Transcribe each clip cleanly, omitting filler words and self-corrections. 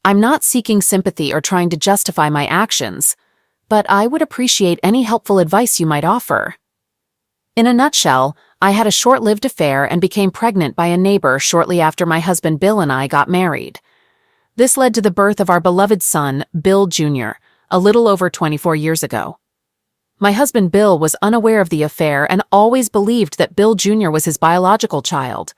I'm not seeking sympathy or trying to justify my actions, but I would appreciate any helpful advice you might offer. In a nutshell, I had a short-lived affair and became pregnant by a neighbor shortly after my husband Bill and I got married. This led to the birth of our beloved son, Bill Jr., a little over 24 years ago. My husband Bill was unaware of the affair and always believed that Bill Jr. was his biological child.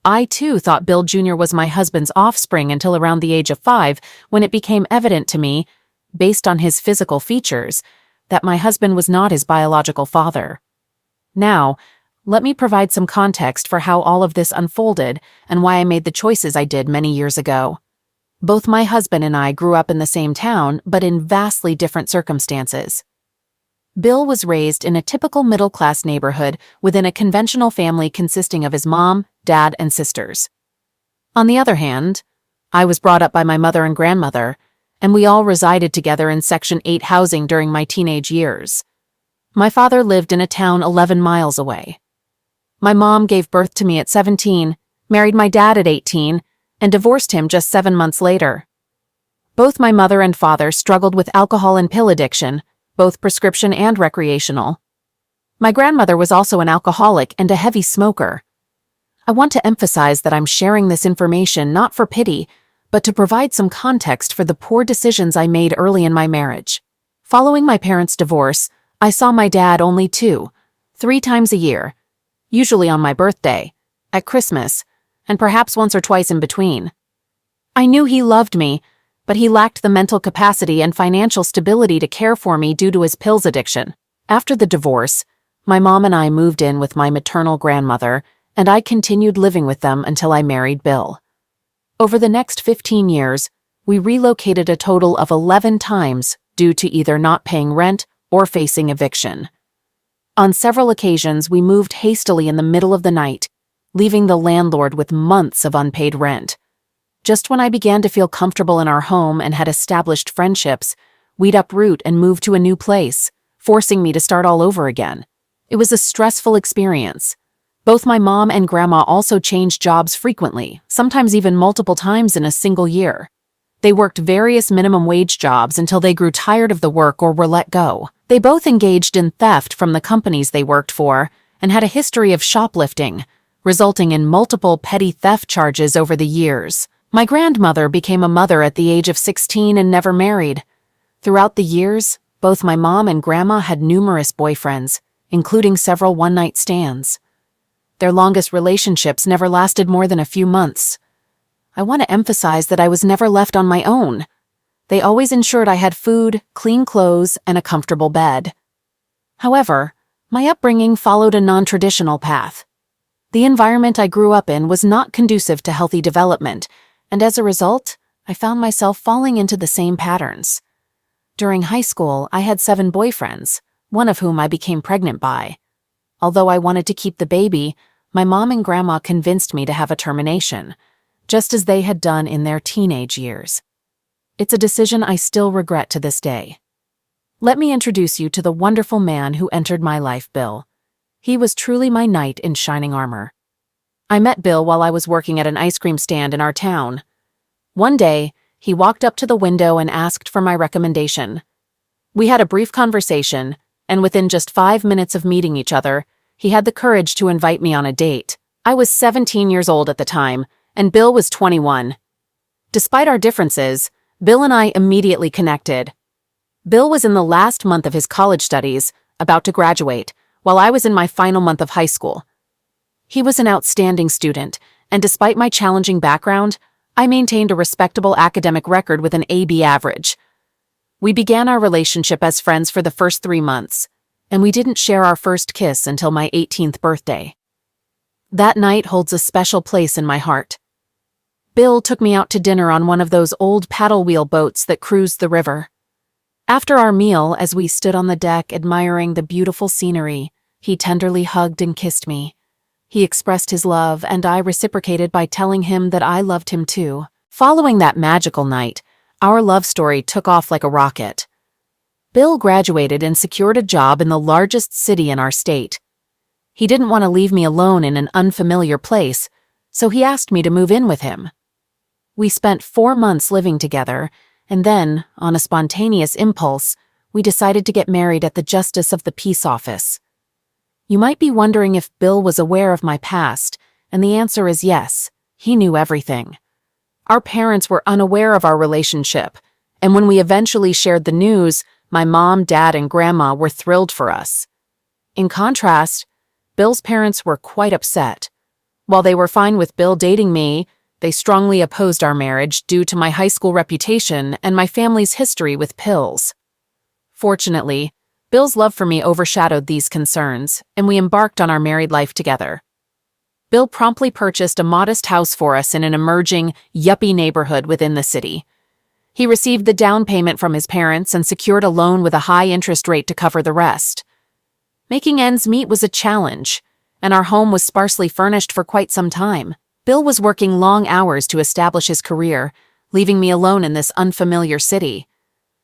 I, too, thought Bill Jr. was my husband's offspring until around the age of 5, when it became evident to me, based on his physical features, that my husband was not his biological father. Now, let me provide some context for how all of this unfolded and why I made the choices I did many years ago. Both my husband and I grew up in the same town, but in vastly different circumstances. Bill was raised in a typical middle-class neighborhood within a conventional family consisting of his mom, dad, and sisters. On the other hand, I was brought up by my mother and grandmother, and we all resided together in Section 8 housing during my teenage years. My father lived in a town 11 miles away. My mom gave birth to me at 17, married my dad at 18, and divorced him just 7 months later. Both my mother and father struggled with alcohol and pill addiction, both prescription and recreational. My grandmother was also an alcoholic and a heavy smoker. I want to emphasize that I'm sharing this information not for pity, but to provide some context for the poor decisions I made early in my marriage. Following my parents' divorce, I saw my dad only 2-3 times a year, usually on my birthday, at Christmas, and perhaps once or twice in between. I knew he loved me, but he lacked the mental capacity and financial stability to care for me due to his pills addiction. After the divorce, my mom and I moved in with my maternal grandmother, and I continued living with them until I married Bill. Over the next 15 years, we relocated a total of 11 times due to either not paying rent or facing eviction. On several occasions, we moved hastily in the middle of the night, leaving the landlord with months of unpaid rent. Just when I began to feel comfortable in our home and had established friendships, we'd uproot and move to a new place, forcing me to start all over again. It was a stressful experience. Both my mom and grandma also changed jobs frequently, sometimes even multiple times in a single year. They worked various minimum wage jobs until they grew tired of the work or were let go. They both engaged in theft from the companies they worked for and had a history of shoplifting, resulting in multiple petty theft charges over the years. My grandmother became a mother at the age of 16 and never married. Throughout the years, both my mom and grandma had numerous boyfriends, including several one-night stands. Their longest relationships never lasted more than a few months. I want to emphasize that I was never left on my own. They always ensured I had food, clean clothes, and a comfortable bed. However, my upbringing followed a non-traditional path. The environment I grew up in was not conducive to healthy development, and as a result, I found myself falling into the same patterns. During high school, I had 7 boyfriends, one of whom I became pregnant by. Although I wanted to keep the baby, my mom and grandma convinced me to have a termination, just as they had done in their teenage years. It's a decision I still regret to this day. Let me introduce you to the wonderful man who entered my life, Bill. He was truly my knight in shining armor. I met Bill while I was working at an ice cream stand in our town. One day, he walked up to the window and asked for my recommendation. We had a brief conversation, and within just 5 minutes of meeting each other, he had the courage to invite me on a date. I was 17 years old at the time, and Bill was 21. Despite our differences, Bill and I immediately connected. Bill was in the last month of his college studies, about to graduate, while I was in my final month of high school. He was an outstanding student, and despite my challenging background, I maintained a respectable academic record with an AB average. We began our relationship as friends for the first 3 months, and we didn't share our first kiss until my 18th birthday. That night holds a special place in my heart. Bill took me out to dinner on one of those old paddle wheel boats that cruised the river. After our meal, as we stood on the deck admiring the beautiful scenery, he tenderly hugged and kissed me. He expressed his love, and I reciprocated by telling him that I loved him too. Following that magical night, our love story took off like a rocket. Bill graduated and secured a job in the largest city in our state. He didn't want to leave me alone in an unfamiliar place, so he asked me to move in with him. We spent 4 months living together, and then, on a spontaneous impulse, we decided to get married at the Justice of the Peace Office. You might be wondering if Bill was aware of my past, and the answer is yes, he knew everything. Our parents were unaware of our relationship, and when we eventually shared the news, my mom, dad, and grandma were thrilled for us. In contrast, Bill's parents were quite upset. While they were fine with Bill dating me, they strongly opposed our marriage due to my high school reputation and my family's history with pills. Fortunately, Bill's love for me overshadowed these concerns, and we embarked on our married life together. Bill promptly purchased a modest house for us in an emerging, yuppie neighborhood within the city. He received the down payment from his parents and secured a loan with a high interest rate to cover the rest. Making ends meet was a challenge, and our home was sparsely furnished for quite some time. Bill was working long hours to establish his career, leaving me alone in this unfamiliar city.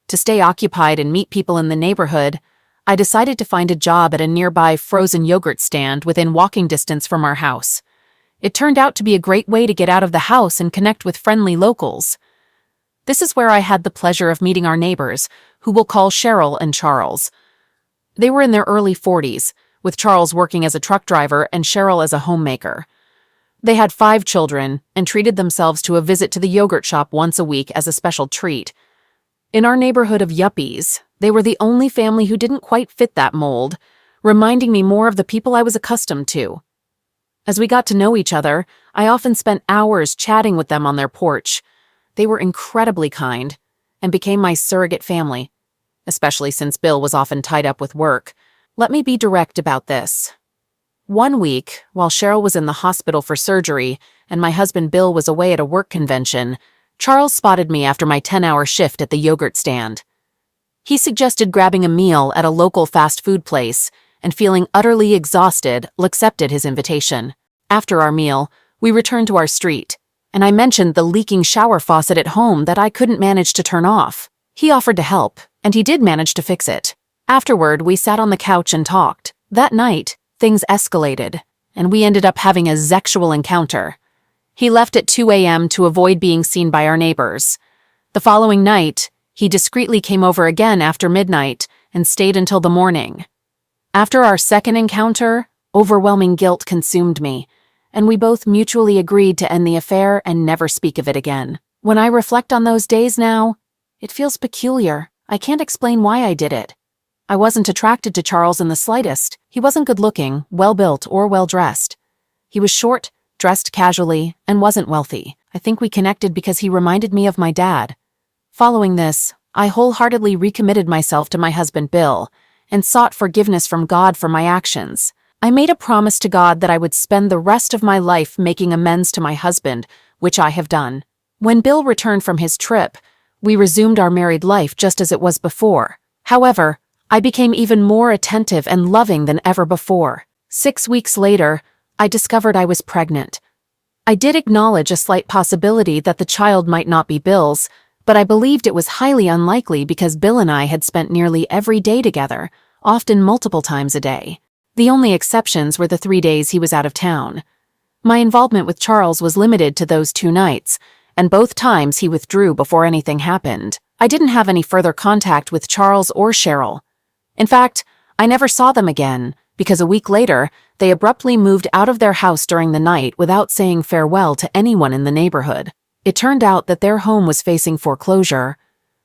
To stay occupied and meet people in the neighborhood, I decided to find a job at a nearby frozen yogurt stand within walking distance from our house. It turned out to be a great way to get out of the house and connect with friendly locals. This is where I had the pleasure of meeting our neighbors, who we'll call Cheryl and Charles. They were in their early 40s, with Charles working as a truck driver and Cheryl as a homemaker. They had 5 children and treated themselves to a visit to the yogurt shop once a week as a special treat. In our neighborhood of yuppies, they were the only family who didn't quite fit that mold, reminding me more of the people I was accustomed to. As we got to know each other, I often spent hours chatting with them on their porch. They were incredibly kind and became my surrogate family, especially since Bill was often tied up with work. Let me be direct about this. One week, while Cheryl was in the hospital for surgery and my husband Bill was away at a work convention, Charles spotted me after my 10-hour shift at the yogurt stand. He suggested grabbing a meal at a local fast food place, and feeling utterly exhausted, accepted his invitation. After our meal, we returned to our street, and I mentioned the leaking shower faucet at home that I couldn't manage to turn off. He offered to help, and he did manage to fix it. Afterward, we sat on the couch and talked. That night, things escalated, and we ended up having a sexual encounter. He left at 2 a.m. to avoid being seen by our neighbors. The following night, he discreetly came over again after midnight and stayed until the morning. After our second encounter, overwhelming guilt consumed me, and we both mutually agreed to end the affair and never speak of it again. When I reflect on those days now, it feels peculiar. I can't explain why I did it. I wasn't attracted to Charles in the slightest. He wasn't good-looking, well-built, or well-dressed. He was short, dressed casually, and wasn't wealthy. I think we connected because he reminded me of my dad. Following this, I wholeheartedly recommitted myself to my husband Bill and sought forgiveness from God for my actions. I made a promise to God that I would spend the rest of my life making amends to my husband, which I have done. When Bill returned from his trip, we resumed our married life just as it was before. However, I became even more attentive and loving than ever before. 6 weeks later, I discovered I was pregnant. I did acknowledge a slight possibility that the child might not be Bill's, but I believed it was highly unlikely because Bill and I had spent nearly every day together, often multiple times a day. The only exceptions were the 3 days he was out of town. My involvement with Charles was limited to those 2 nights, and both times he withdrew before anything happened. I didn't have any further contact with Charles or Cheryl. In fact, I never saw them again, because a week later, they abruptly moved out of their house during the night without saying farewell to anyone in the neighborhood. It turned out that their home was facing foreclosure,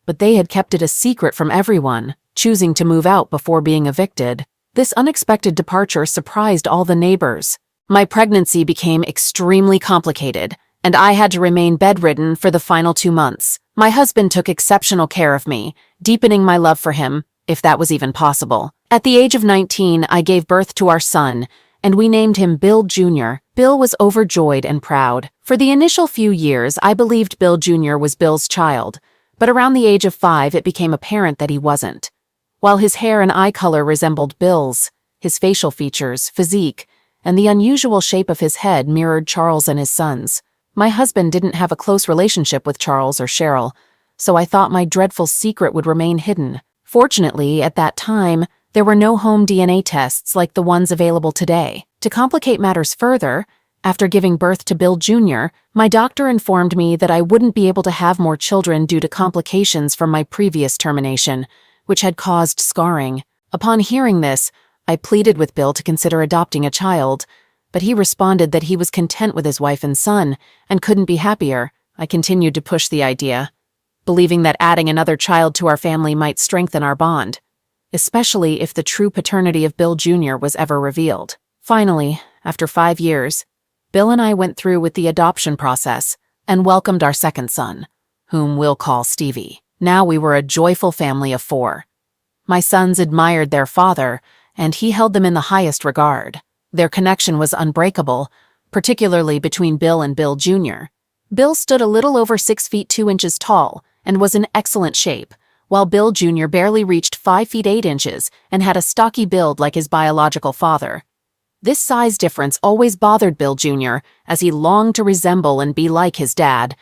but they had kept it a secret from everyone, choosing to move out before being evicted. This unexpected departure surprised all the neighbors. My pregnancy became extremely complicated, and I had to remain bedridden for the final 2 months. My husband took exceptional care of me, deepening my love for him, if that was even possible. At the age of 19, I gave birth to our son, and we named him Bill Jr. Bill was overjoyed and proud. For the initial few years, I believed Bill Jr. was Bill's child, but around the age of 5, it became apparent that he wasn't. While his hair and eye color resembled Bill's, his facial features, physique, and the unusual shape of his head mirrored Charles and his son's. My husband didn't have a close relationship with Charles or Cheryl, so I thought my dreadful secret would remain hidden. Fortunately, at that time, there were no home DNA tests like the ones available today. To complicate matters further, After giving birth to Bill Jr., my doctor informed me that I wouldn't be able to have more children due to complications from my previous termination, which had caused scarring. Upon hearing this, I pleaded with Bill to consider adopting a child, but he responded that he was content with his wife and son and couldn't be happier. I continued to push the idea, believing that adding another child to our family might strengthen our bond, especially if the true paternity of Bill Jr. was ever revealed. Finally, after 5 years, Bill and I went through with the adoption process and welcomed our second son, whom we'll call Stevie. Now we were a joyful family of 4. My sons admired their father, and he held them in the highest regard. Their connection was unbreakable, particularly between Bill and Bill Jr. Bill stood a little over 6 feet 2 inches tall and was in excellent shape, while Bill Jr. barely reached 5 feet 8 inches and had a stocky build like his biological father. This size difference always bothered Bill Jr., as he longed to resemble and be like his dad.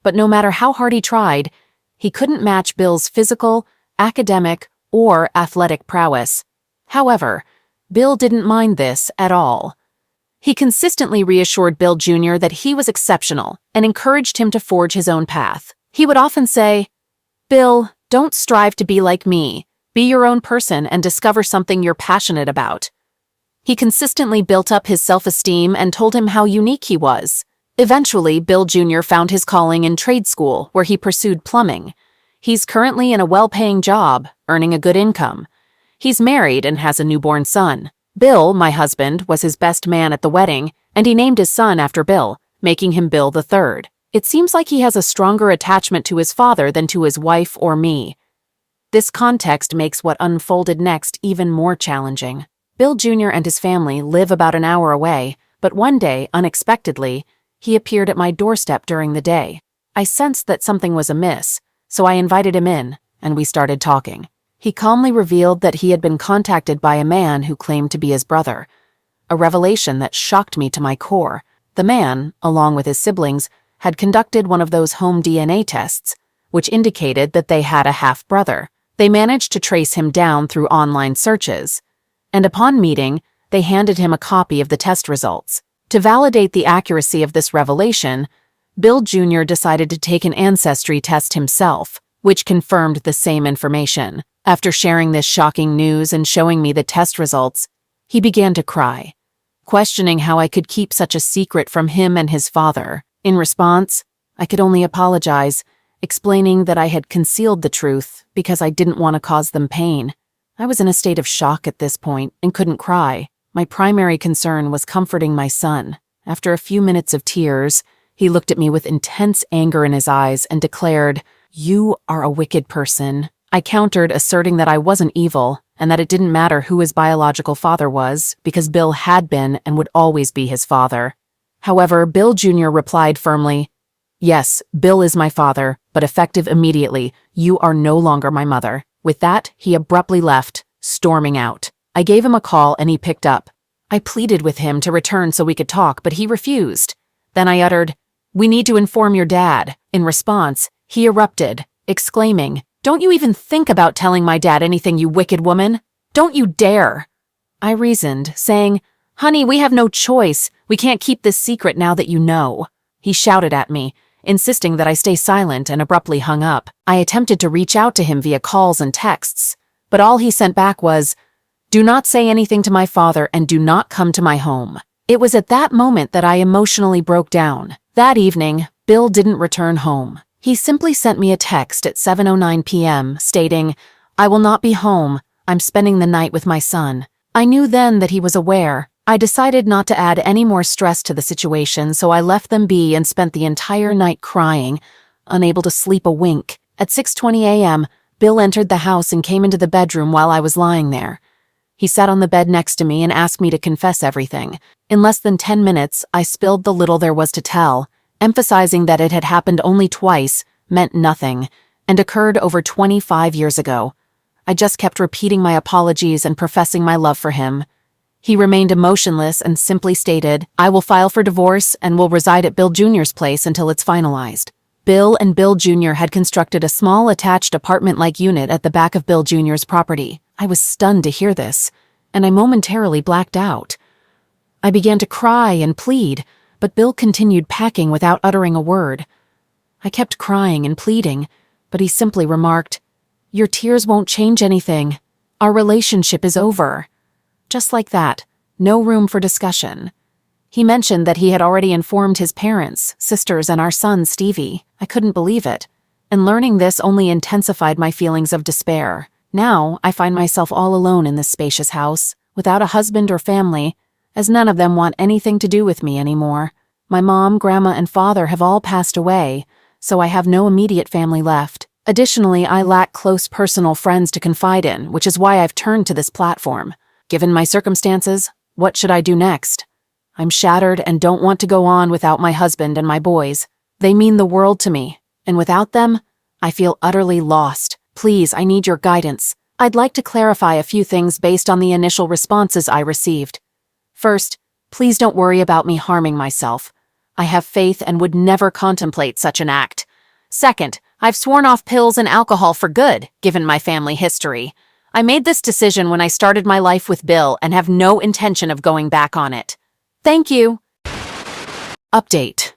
But no matter how hard he tried, he couldn't match Bill's physical, academic, or athletic prowess. However, Bill didn't mind this at all. He consistently reassured Bill Jr. that he was exceptional and encouraged him to forge his own path. He would often say, "Bill, don't strive to be like me. Be your own person and discover something you're passionate about." He consistently built up his self-esteem and told him how unique he was. Eventually, Bill Jr. found his calling in trade school, where he pursued plumbing. He's currently in a well-paying job, earning a good income. He's married and has a newborn son. Bill, my husband, was his best man at the wedding, and he named his son after Bill, making him Bill III. It seems like he has a stronger attachment to his father than to his wife or me. This context makes what unfolded next even more challenging. Bill Jr. and his family live about an hour away, but one day, unexpectedly, he appeared at my doorstep during the day. I sensed that something was amiss, so I invited him in, and we started talking. He calmly revealed that he had been contacted by a man who claimed to be his brother, a revelation that shocked me to my core. The man, along with his siblings, had conducted one of those home DNA tests, which indicated that they had a half-brother. They managed to trace him down through online searches, and upon meeting, they handed him a copy of the test results. To validate the accuracy of this revelation, Bill Jr. decided to take an ancestry test himself, which confirmed the same information. After sharing this shocking news and showing me the test results, he began to cry, questioning how I could keep such a secret from him and his father. In response, I could only apologize, explaining that I had concealed the truth because I didn't want to cause them pain. I was in a state of shock at this point and couldn't cry. My primary concern was comforting my son. After a few minutes of tears, he looked at me with intense anger in his eyes and declared, "You are a wicked person." I countered, asserting that I wasn't evil and that it didn't matter who his biological father was because Bill had been and would always be his father. However, Bill Jr. replied firmly, "Yes, Bill is my father, but effective immediately, you are no longer my mother." With that, he abruptly left, storming out. I gave him a call and he picked up. I pleaded with him to return so we could talk, but he refused. Then I uttered, "We need to inform your dad." In response, he erupted, exclaiming, "Don't you even think about telling my dad anything, you wicked woman? Don't you dare!" I reasoned, saying, "Honey, we have no choice. We can't keep this secret now that you know." He shouted at me, insisting that I stay silent, and abruptly hung up. I attempted to reach out to him via calls and texts, but all he sent back was, "Do not say anything to my father and do not come to my home." It was at that moment that I emotionally broke down. That evening, Bill didn't return home. He simply sent me a text at 7:09 p.m. stating, "I will not be home. I'm spending the night with my son." I knew then that he was aware. I decided not to add any more stress to the situation, so I left them be and spent the entire night crying, unable to sleep a wink. At 6:20 a.m., Bill entered the house and came into the bedroom while I was lying there. He sat on the bed next to me and asked me to confess everything. In less than 10 minutes, I spilled the little there was to tell, emphasizing that it had happened only twice, meant nothing, and occurred over 25 years ago. I just kept repeating my apologies and professing my love for him. He remained emotionless and simply stated, "I will file for divorce and will reside at Bill Jr.'s place until it's finalized." Bill and Bill Jr. had constructed a small attached apartment-like unit at the back of Bill Jr.'s property. I was stunned to hear this, and I momentarily blacked out. I began to cry and plead, but Bill continued packing without uttering a word. I kept crying and pleading, but he simply remarked, "Your tears won't change anything. Our relationship is over." Just like that, no room for discussion. He mentioned that he had already informed his parents, sisters, and our son, Stevie. I couldn't believe it, and learning this only intensified my feelings of despair. Now, I find myself all alone in this spacious house, without a husband or family, as none of them want anything to do with me anymore. My mom, grandma, and father have all passed away, so I have no immediate family left. Additionally, I lack close personal friends to confide in, which is why I've turned to this platform. Given my circumstances, what should I do next? I'm shattered and don't want to go on without my husband and my boys. They mean the world to me, and without them, I feel utterly lost. Please, I need your guidance. I'd like to clarify a few things based on the initial responses I received. First, please don't worry about me harming myself. I have faith and would never contemplate such an act. Second, I've sworn off pills and alcohol for good, given my family history. I made this decision when I started my life with Bill and have no intention of going back on it. Thank you. Update.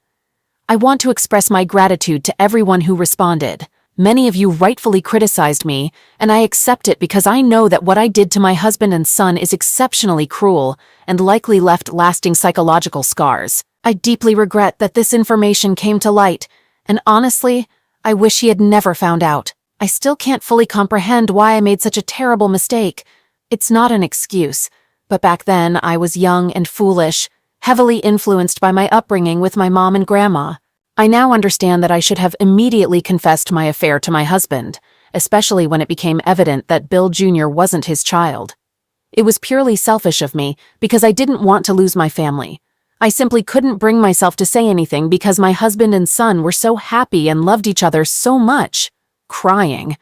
I want to express my gratitude to everyone who responded. Many of you rightfully criticized me, and I accept it because I know that what I did to my husband and son is exceptionally cruel and likely left lasting psychological scars. I deeply regret that this information came to light, and honestly, I wish he had never found out. I still can't fully comprehend why I made such a terrible mistake. It's not an excuse, but back then I was young and foolish, heavily influenced by my upbringing with my mom and grandma. I now understand that I should have immediately confessed my affair to my husband, especially when it became evident that Bill Jr. wasn't his child. It was purely selfish of me because I didn't want to lose my family. I simply couldn't bring myself to say anything because my husband and son were so happy and loved each other so much. Crying.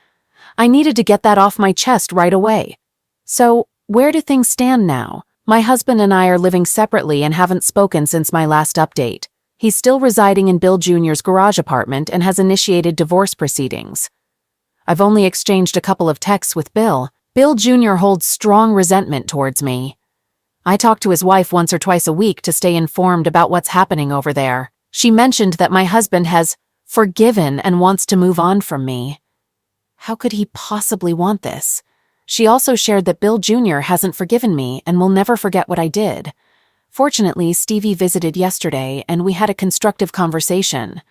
I needed to get that off my chest right away. So, where do things stand now? My husband and I are living separately and haven't spoken since my last update. He's still residing in Bill Jr.'s garage apartment and has initiated divorce proceedings. I've only exchanged a couple of texts with Bill. Bill Jr. holds strong resentment towards me. I talk to his wife once or twice a week to stay informed about what's happening over there. She mentioned that my husband has forgiven and wants to move on from me. How could he possibly want this? She also shared that Bill Jr. hasn't forgiven me and will never forget what I did. Fortunately, Stevie visited yesterday and we had a constructive conversation.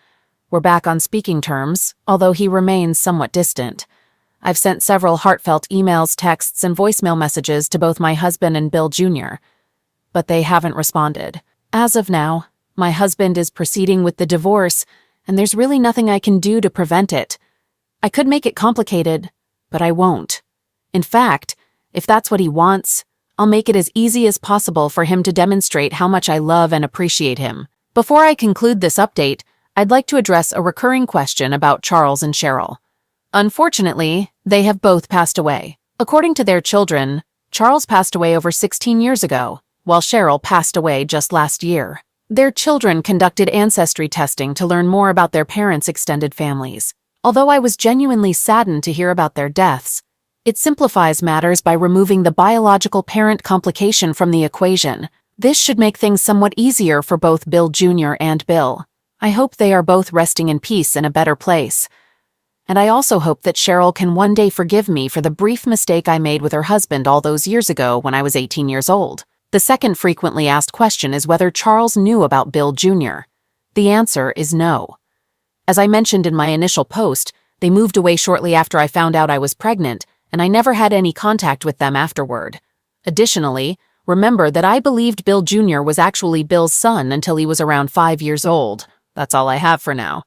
We're back on speaking terms, although he remains somewhat distant. I've sent several heartfelt emails, texts, and voicemail messages to both my husband and Bill Jr., but they haven't responded. As of now, my husband is proceeding with the divorce, and there's really nothing I can do to prevent it. I could make it complicated, but I won't. In fact, if that's what he wants, I'll make it as easy as possible for him to demonstrate how much I love and appreciate him. Before I conclude this update, I'd like to address a recurring question about Charles and Cheryl. Unfortunately, they have both passed away. According to their children, Charles passed away over 16 years ago, while Cheryl passed away just last year. Their children conducted ancestry testing to learn more about their parents' extended families. Although I was genuinely saddened to hear about their deaths, it simplifies matters by removing the biological parent complication from the equation. This should make things somewhat easier for both Bill Jr. and Bill. I hope they are both resting in peace in a better place. And I also hope that Cheryl can one day forgive me for the brief mistake I made with her husband all those years ago when I was 18 years old. The second frequently asked question is whether Charles knew about Bill Jr. The answer is no. As I mentioned in my initial post, they moved away shortly after I found out I was pregnant, and I never had any contact with them afterward. Additionally, remember that I believed Bill Jr. was actually Bill's son until he was around 5 years old. That's all I have for now.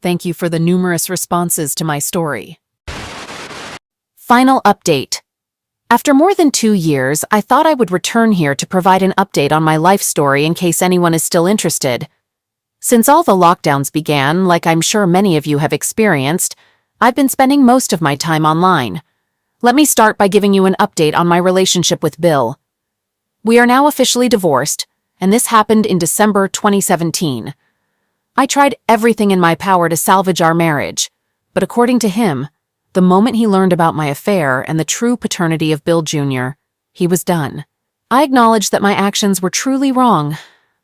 Thank you for the numerous responses to my story. Final update. After more than 2 years, I thought I would return here to provide an update on my life story in case anyone is still interested. Since all the lockdowns began, like I'm sure many of you have experienced, I've been spending most of my time online. Let me start by giving you an update on my relationship with Bill. We are now officially divorced, and this happened in December 2017. I tried everything in my power to salvage our marriage, but according to him, the moment he learned about my affair and the true paternity of Bill Jr., he was done. I acknowledge that my actions were truly wrong,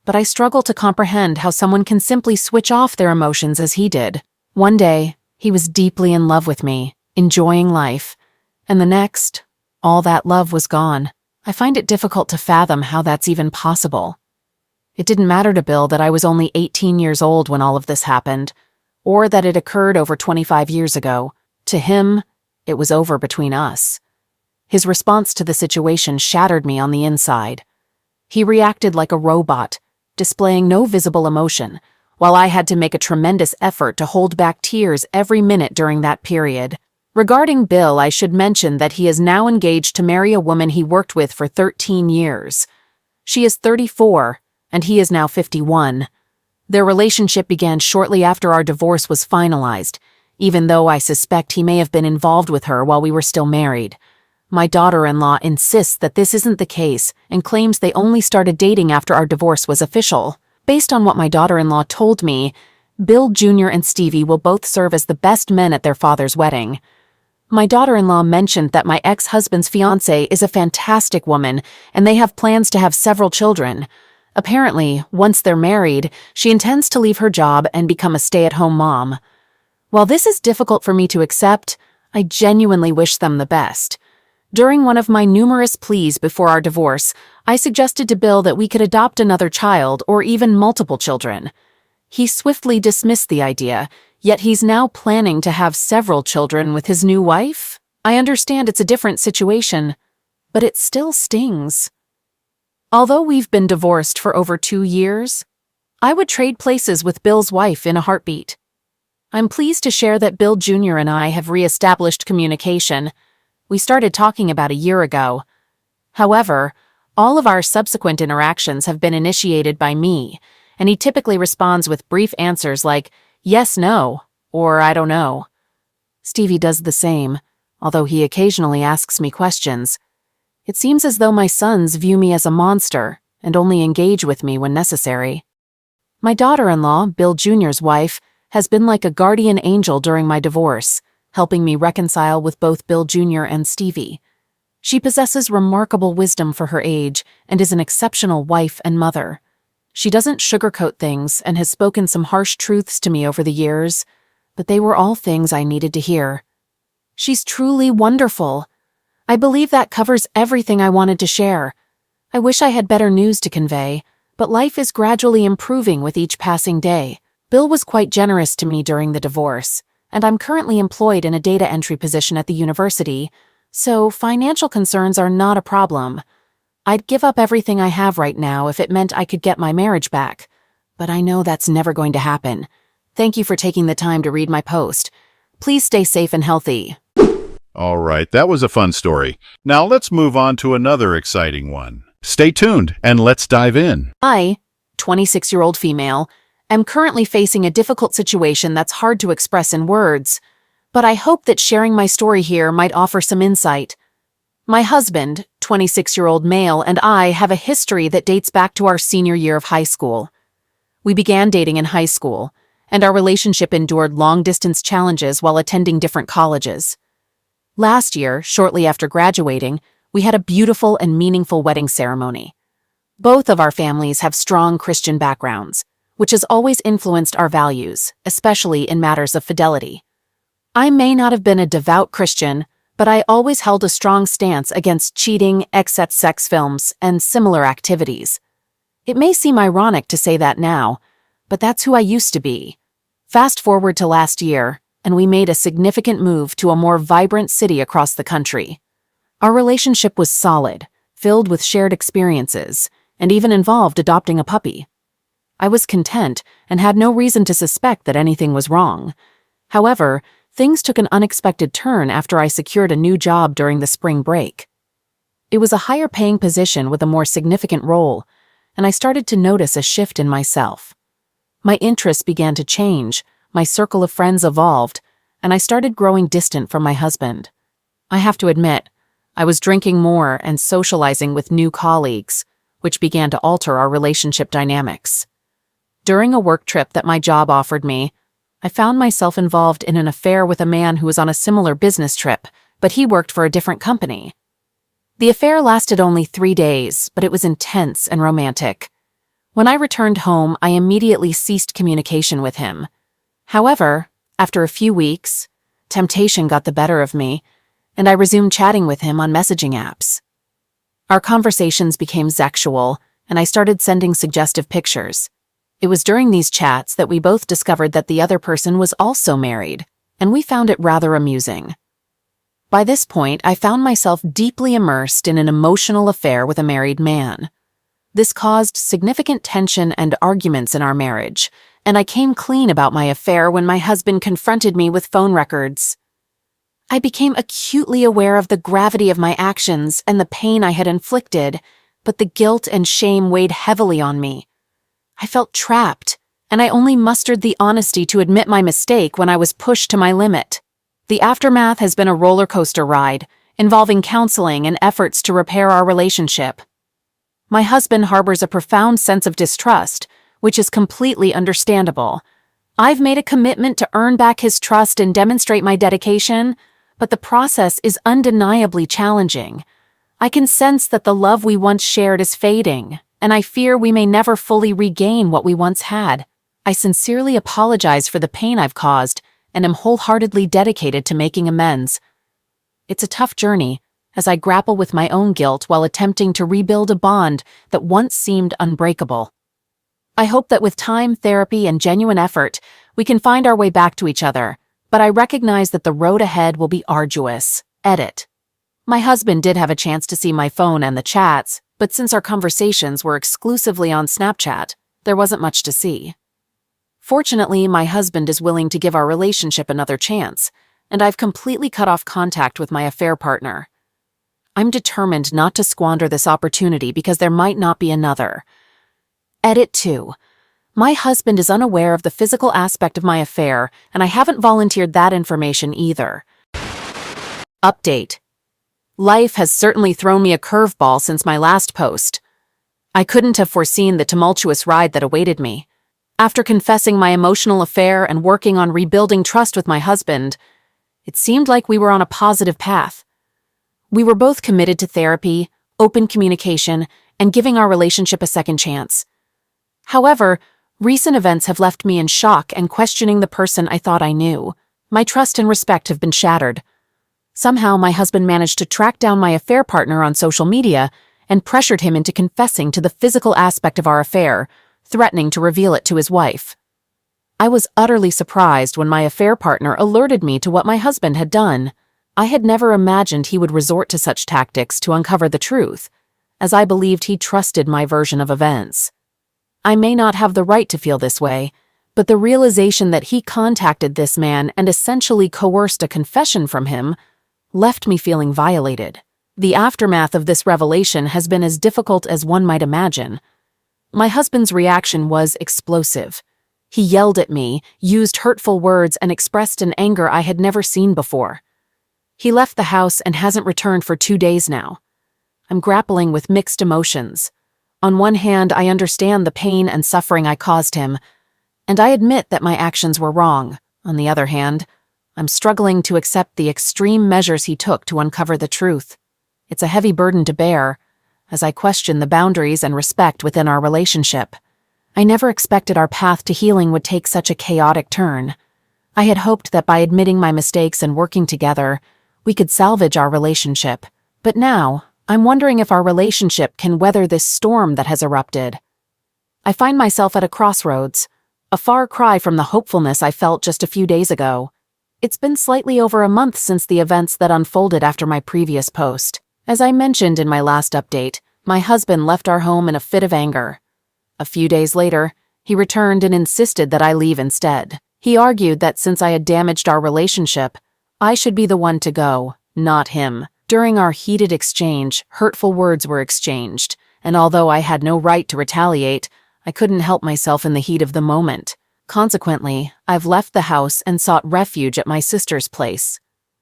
but I struggle to comprehend how someone can simply switch off their emotions as he did. One day, he was deeply in love with me, enjoying life, and the next, all that love was gone. I find it difficult to fathom how that's even possible. It didn't matter to Bill that I was only 18 years old when all of this happened, or that it occurred over 25 years ago. To him, it was over between us. His response to the situation shattered me on the inside. He reacted like a robot, displaying no visible emotion, while I had to make a tremendous effort to hold back tears every minute during that period. Regarding Bill, I should mention that he is now engaged to marry a woman he worked with for 13 years. She is 34, and he is now 51. Their relationship began shortly after our divorce was finalized, even though I suspect he may have been involved with her while we were still married. My daughter-in-law insists that this isn't the case and claims they only started dating after our divorce was official. Based on what my daughter-in-law told me, Bill Jr. and Stevie will both serve as the best men at their father's wedding. My daughter-in-law mentioned that my ex-husband's fiancée is a fantastic woman and they have plans to have several children. Apparently, once they're married, she intends to leave her job and become a stay-at-home mom. While this is difficult for me to accept, I genuinely wish them the best. During one of my numerous pleas before our divorce, I suggested to Bill that we could adopt another child or even multiple children. He swiftly dismissed the idea, yet he's now planning to have several children with his new wife? I understand it's a different situation, but it still stings. Although we've been divorced for over 2 years, I would trade places with Bill's wife in a heartbeat. I'm pleased to share that Bill Jr. and I have re-established communication. We started talking about a year ago. However, all of our subsequent interactions have been initiated by me, and he typically responds with brief answers like, yes, no, or I don't know. Stevie does the same, although he occasionally asks me questions. It seems as though my sons view me as a monster and only engage with me when necessary. My daughter-in-law, Bill Jr.'s wife, has been like a guardian angel during my divorce, helping me reconcile with both Bill Jr. and Stevie. She possesses remarkable wisdom for her age and is an exceptional wife and mother. She doesn't sugarcoat things and has spoken some harsh truths to me over the years, but they were all things I needed to hear. She's truly wonderful. I believe that covers everything I wanted to share. I wish I had better news to convey, but life is gradually improving with each passing day. Bill was quite generous to me during the divorce, and I'm currently employed in a data entry position at the university, so financial concerns are not a problem. I'd give up everything I have right now if it meant I could get my marriage back, but I know that's never going to happen. Thank you for taking the time to read my post. Please stay safe and healthy. All right, that was a fun story. Now let's move on to another exciting one. Stay tuned and let's dive in. I, 26-year-old female, am currently facing a difficult situation that's hard to express in words, but I hope that sharing my story here might offer some insight. My husband, 26-year-old male, and I have a history that dates back to our senior year of high school. We began dating in high school, and our relationship endured long-distance challenges while attending different colleges. Last year, shortly after graduating, we had a beautiful and meaningful wedding ceremony. Both of our families have strong Christian backgrounds, which has always influenced our values, especially in matters of fidelity. I may not have been a devout Christian, but I always held a strong stance against cheating, sex films, and similar activities. It may seem ironic to say that now, but that's who I used to be. Fast forward to last year, and we made a significant move to a more vibrant city across the country. Our relationship was solid, filled with shared experiences, and even involved adopting a puppy. I was content and had no reason to suspect that anything was wrong. However, things took an unexpected turn after I secured a new job during the spring break. It was a higher-paying position with a more significant role, and I started to notice a shift in myself. My interests began to change, my circle of friends evolved, and I started growing distant from my husband. I have to admit, I was drinking more and socializing with new colleagues, which began to alter our relationship dynamics. During a work trip that my job offered me, I found myself involved in an affair with a man who was on a similar business trip, but he worked for a different company. The affair lasted only 3 days, but it was intense and romantic. When I returned home, I immediately ceased communication with him. However, after a few weeks, temptation got the better of me, and I resumed chatting with him on messaging apps. Our conversations became sexual, and I started sending suggestive pictures. It was during these chats that we both discovered that the other person was also married, and we found it rather amusing. By this point, I found myself deeply immersed in an emotional affair with a married man. This caused significant tension and arguments in our marriage, and I came clean about my affair when my husband confronted me with phone records. I became acutely aware of the gravity of my actions and the pain I had inflicted, but the guilt and shame weighed heavily on me. I felt trapped, and I only mustered the honesty to admit my mistake when I was pushed to my limit. The aftermath has been a roller coaster ride, involving counseling and efforts to repair our relationship. My husband harbors a profound sense of distrust, which is completely understandable. I've made a commitment to earn back his trust and demonstrate my dedication, but the process is undeniably challenging. I can sense that the love we once shared is fading, and I fear we may never fully regain what we once had. I sincerely apologize for the pain I've caused, and am wholeheartedly dedicated to making amends. It's a tough journey, as I grapple with my own guilt while attempting to rebuild a bond that once seemed unbreakable. I hope that with time, therapy, and genuine effort, we can find our way back to each other, but I recognize that the road ahead will be arduous. Edit. My husband did have a chance to see my phone and the chats, but since our conversations were exclusively on Snapchat, there wasn't much to see. Fortunately, my husband is willing to give our relationship another chance, and I've completely cut off contact with my affair partner. I'm determined not to squander this opportunity because there might not be another. Edit 2. My husband is unaware of the physical aspect of my affair, and I haven't volunteered that information either. Update. Life has certainly thrown me a curveball since my last post. I couldn't have foreseen the tumultuous ride that awaited me. After confessing my emotional affair and working on rebuilding trust with my husband, it seemed like we were on a positive path. We were both committed to therapy, open communication, and giving our relationship a second chance. However, recent events have left me in shock and questioning the person I thought I knew. My trust and respect have been shattered. Somehow, my husband managed to track down my affair partner on social media and pressured him into confessing to the physical aspect of our affair, threatening to reveal it to his wife. I was utterly surprised when my affair partner alerted me to what my husband had done. I had never imagined he would resort to such tactics to uncover the truth, as I believed he trusted my version of events. I may not have the right to feel this way, but the realization that he contacted this man and essentially coerced a confession from him left me feeling violated. The aftermath of this revelation has been as difficult as one might imagine. My husband's reaction was explosive. He yelled at me, used hurtful words, and expressed an anger I had never seen before. He left the house and hasn't returned for 2 days now. I'm grappling with mixed emotions. On one hand, I understand the pain and suffering I caused him, and I admit that my actions were wrong. On the other hand, I'm struggling to accept the extreme measures he took to uncover the truth. It's a heavy burden to bear, as I question the boundaries and respect within our relationship. I never expected our path to healing would take such a chaotic turn. I had hoped that by admitting my mistakes and working together, we could salvage our relationship. But now, I'm wondering if our relationship can weather this storm that has erupted. I find myself at a crossroads, a far cry from the hopefulness I felt just a few days ago. It's been slightly over a month since the events that unfolded after my previous post. As I mentioned in my last update, my husband left our home in a fit of anger. A few days later, he returned and insisted that I leave instead. He argued that since I had damaged our relationship, I should be the one to go, not him. During our heated exchange, hurtful words were exchanged, and although I had no right to retaliate, I couldn't help myself in the heat of the moment. Consequently, I've left the house and sought refuge at my sister's place.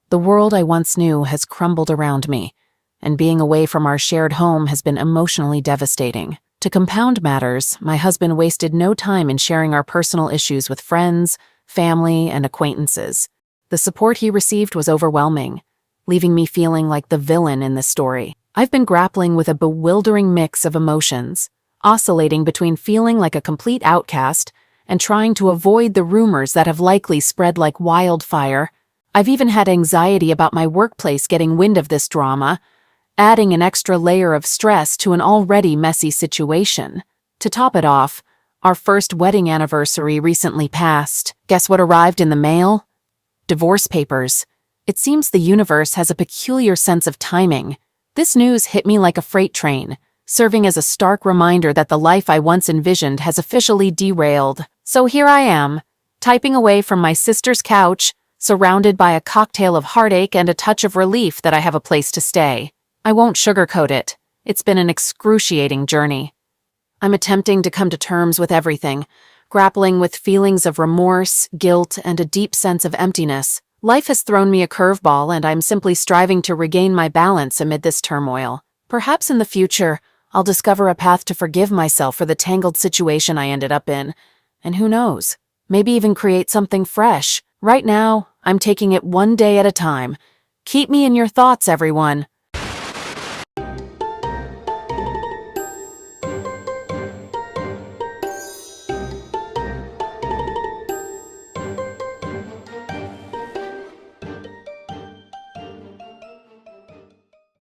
The world I once knew has crumbled around me, and being away from our shared home has been emotionally devastating. To compound matters, my husband wasted no time in sharing our personal issues with friends, family, and acquaintances. The support he received was overwhelming, leaving me feeling like the villain in this story. I've been grappling with a bewildering mix of emotions, oscillating between feeling like a complete outcast and trying to avoid the rumors that have likely spread like wildfire. I've even had anxiety about my workplace getting wind of this drama, adding an extra layer of stress to an already messy situation. To top it off, our first wedding anniversary recently passed. Guess what arrived in the mail? Divorce papers. It seems the universe has a peculiar sense of timing. This news hit me like a freight train, serving as a stark reminder that the life I once envisioned has officially derailed. So here I am, typing away from my sister's couch, surrounded by a cocktail of heartache and a touch of relief that I have a place to stay. I won't sugarcoat it. It's been an excruciating journey. I'm attempting to come to terms with everything, grappling with feelings of remorse, guilt, and a deep sense of emptiness. Life has thrown me a curveball, and I'm simply striving to regain my balance amid this turmoil. Perhaps in the future, I'll discover a path to forgive myself for the tangled situation I ended up in. And who knows, maybe even create something fresh. Right now, I'm taking it one day at a time. Keep me in your thoughts, everyone.